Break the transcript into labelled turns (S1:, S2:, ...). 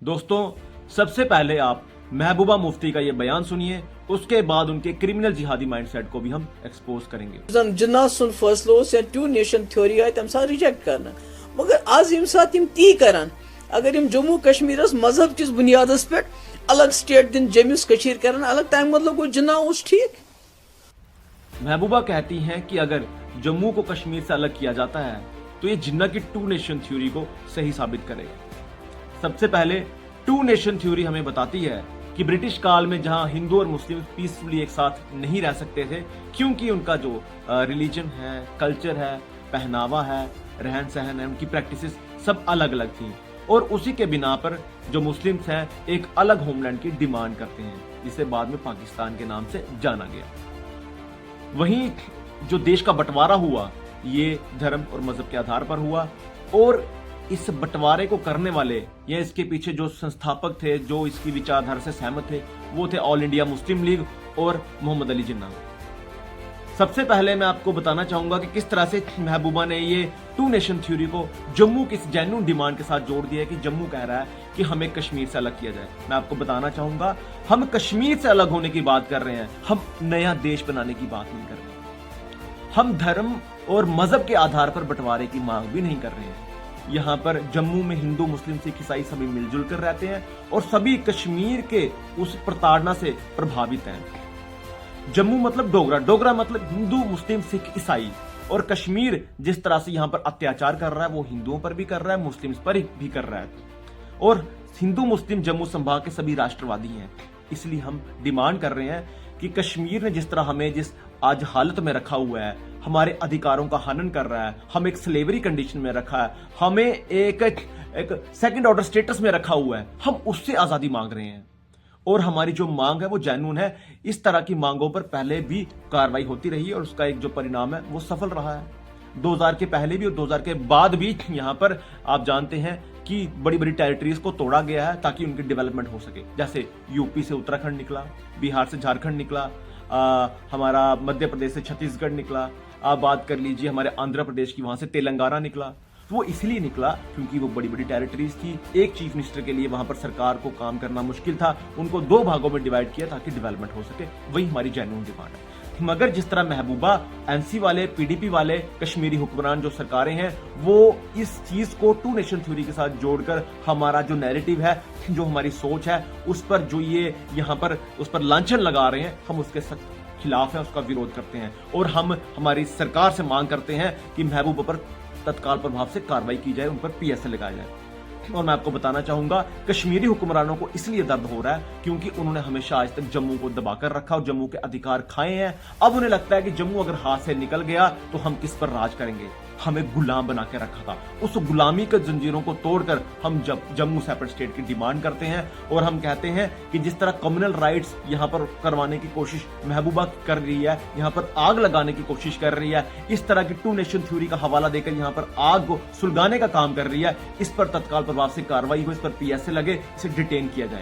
S1: दोस्तों, सबसे पहले आप महबूबा मुफ्ती का ये बयान सुनिए, उसके बाद उनके क्रिमिनल जिहादी माइंडसेट को भी हम एक्सपोज करेंगे।
S2: जिन्ना सुन फैसलो या टू नेशन थ्योरी आय तम साथ रिजेक्ट करना, मगर आज यम साथ यम ती करान अगर यम जम्मू कश्मीर मजहब किस बुनियाद पे अलग स्टेट दिन जम्मूस कशीर करान अलग, तम मतलब गो जिन्ना उस ठीक।
S1: महबूबा कहती हैं कि अगर जम्मू को कश्मीर से अलग किया जाता है तो ये जिन्ना की टू नेशन थ्योरी को सही साबित करेगा। सबसे पहले टू नेशन थ्योरी हमें बताती है कि ब्रिटिश काल में जहां हिंदू और मुस्लिम पीसफुली एक साथ नहीं रह सकते थे, क्योंकि उनका जो रिलीजन है, कल्चर है, पहनावा है, रहन सहन है, उनकी प्रैक्टिसेस सब अलग अलग थी, और उसी के बिना पर जो मुस्लिम्स हैं एक अलग होमलैंड की डिमांड करते हैं, जिसे बाद में पाकिस्तान के नाम से जाना गया। वहीं जो देश का बंटवारा हुआ ये धर्म और मजहब के आधार पर हुआ, और इस बंटवारे को करने वाले या इसके पीछे जो संस्थापक थे, जो इसकी विचारधारा से सहमत थे, वो थे ऑल इंडिया मुस्लिम लीग और मोहम्मद अली जिन्ना। सबसे पहले मैं आपको बताना चाहूंगा कि किस तरह से महबूबा ने ये टू नेशन थ्योरी को जम्मू की जेन्युइन डिमांड के साथ जोड़ दिया है कि जम्मू कह रहा है कि हमें कश्मीर से अलग किया जाए। मैं आपको बताना चाहूंगा, हम कश्मीर से अलग होने की बात कर रहे हैं, हम नया देश बनाने की बात नहीं कर रहे। हम धर्म और मजहब के आधार पर बंटवारे की मांग भी नहीं कर रहे हैं। यहाँ पर जम्मू में हिंदू, मुस्लिम, सिख, ईसाई सभी मिलजुल कर रहते हैं और सभी कश्मीर के उस प्रताड़ना से प्रभावित हैं। जम्मू मतलब डोगरा, डोगरा मतलब हिंदू, मुस्लिम, सिख, ईसाई, और कश्मीर जिस तरह से यहाँ पर अत्याचार कर रहा है वो हिंदुओं पर भी कर रहा है, मुस्लिम्स पर भी कर रहा है, और हिंदू मुस्लिम जम्मू संभाग के सभी राष्ट्रवादी हैं। इसलिए हम डिमांड कर रहे हैं कि कश्मीर ने जिस तरह हमें जिस आज हालत में रखा हुआ है, हमारे अधिकारों का हनन कर रहा है, हम एक स्लेवरी कंडीशन में रखा है, हमें एक सेकंड ऑर्डर स्टेटस में रखा हुआ है, हम उससे आजादी मांग रहे हैं। और हमारी जो मांग है वो जेन्युइन है। इस तरह की मांगों पर पहले भी कार्रवाई होती रही है और उसका एक जो परिणाम है वो सफल रहा है। 2000 के पहले भी और 2000 के बाद भी यहाँ पर आप जानते हैं कि बड़ी बड़ी टेरिटरीज को तोड़ा गया है ताकि उनकी डेवलपमेंट हो सके। जैसे यूपी से उत्तराखंड निकला, बिहार से झारखंड निकला, हमारा मध्य प्रदेश से छत्तीसगढ़ निकला, आप बात कर लीजिए हमारे आंध्र प्रदेश की, वहां से तेलंगाना निकला। तो वो इसलिए निकला क्योंकि वो बड़ी बड़ी टेरिटरीज थी। एक चीफ मिनिस्टर के लिए वहां पर सरकार को काम करना मुश्किल था, उनको 2 भागों में डिवाइड किया ताकि डेवलपमेंट हो सके। वही हमारी जेन्युइन डिमांड है। मगर जिस तरह महबूबा, एनसी वाले, पीडीपी वाले, कश्मीरी हुक्मरान जो सरकारें हैं, वो इस चीज को टू नेशन थ्योरी के साथ जोड़कर हमारा जो नैरेटिव है, जो हमारी सोच है, उस पर जो ये यहाँ पर उस पर लांछन लगा रहे हैं, हम उसके खिलाफ है, उसका विरोध करते हैं। और हम हमारी सरकार से मांग करते हैं कि महबूबा पर तत्काल प्रभाव से कार्रवाई की जाए, उन पर पीएसए लगाया जाए। और मैं आपको बताना चाहूंगा, कश्मीरी हुक्मरानों को इसलिए दर्द हो रहा है क्योंकि उन्होंने हमेशा आज तक जम्मू को दबाकर रखा और जम्मू के अधिकार खाए हैं। अब उन्हें लगता है कि जम्मू अगर हाथ से निकल गया तो हम किस पर राज करेंगे। हमें गुलाम बना के रखा था, उस गुलामी के जंजीरों को तोड़कर हम जम्मू सेपरेट स्टेट की डिमांड करते हैं। और हम कहते हैं कि जिस तरह कम्युनल राइट्स यहाँ पर करवाने की कोशिश महबूबा कर रही है, यहाँ पर आग लगाने की कोशिश कर रही है, इस तरह की टू नेशन थ्योरी का हवाला देकर यहाँ पर आग को सुलगाने का काम कर रही है, इस पर तत्काल प्रभाव से कार्रवाई हो, इस पर पीएसए लगे, इसे डिटेन किया जाए।